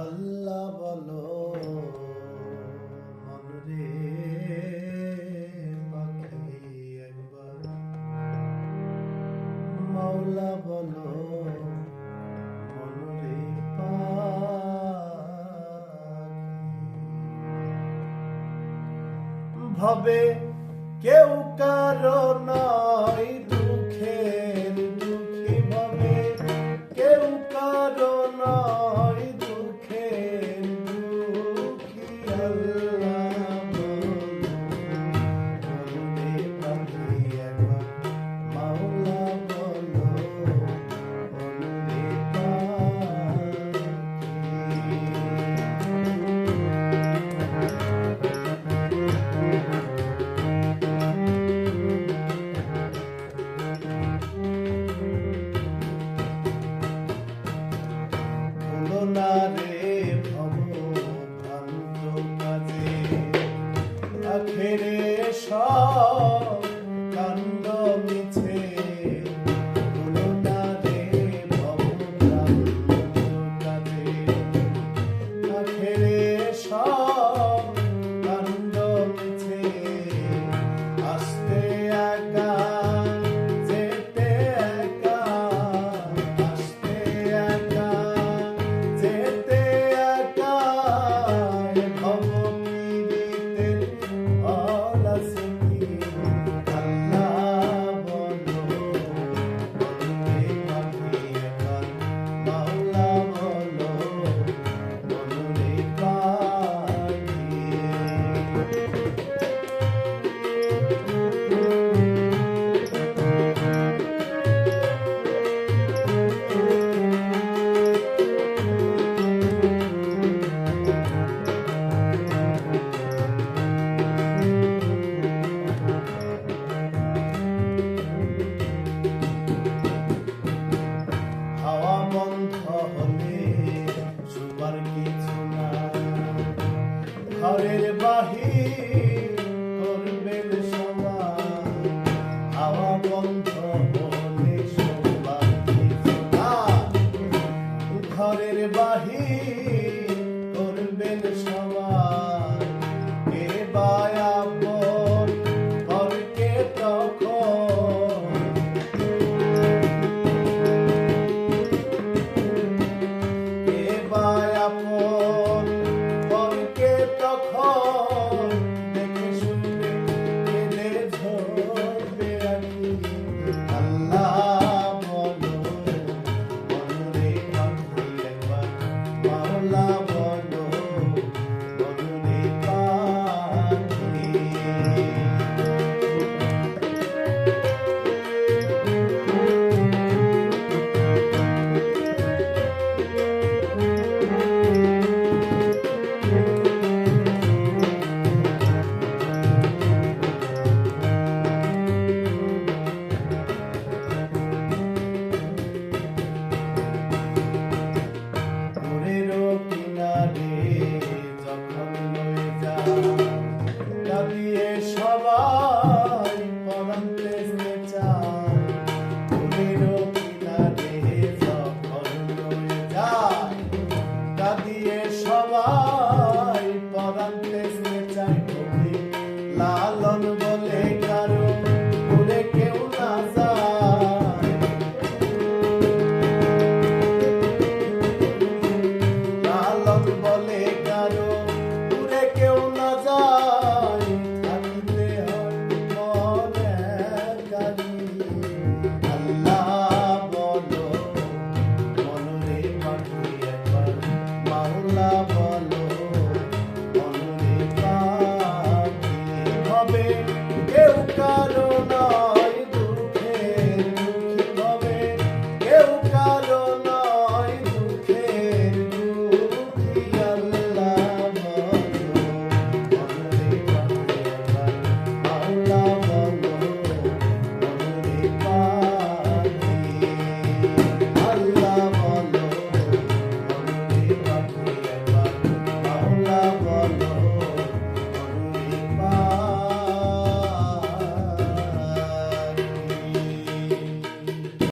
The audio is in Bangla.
আল্লাহ বলো মনরে পাখি একবার, মাওলা বলো মনরে পাখি। ভাবে কেউ কারো নয় দুঃখের দুঃখী, ভাবে কেউ কারো নয় দুঃখের দুঃখী। আল্লাহ বলো মনরে পাখি একবার, মাওলা বলো মনরে না রে ভবভ্রান্ত কাজে, আখেরে সব কাণ্ড মিছে। ভুলো না রে ভবভ্রান্ত কাজে, আখেরে সব কাণ্ড মিছে। আসতে একা যেতে একা, আসতে একা যেতে একা, ভব পীড়িতের ফল আছে কি? আল্লাহ বলো মনরে পাখি একবার, মাওলা বলো মনরে পাখি। হাওয়া বন্ধ হলে শুবার কিছু না, ঘরের বাহির করবেন সবাই। হাওয়া বন্ধ হলে শুবার কিছু না, ঘরের বাহির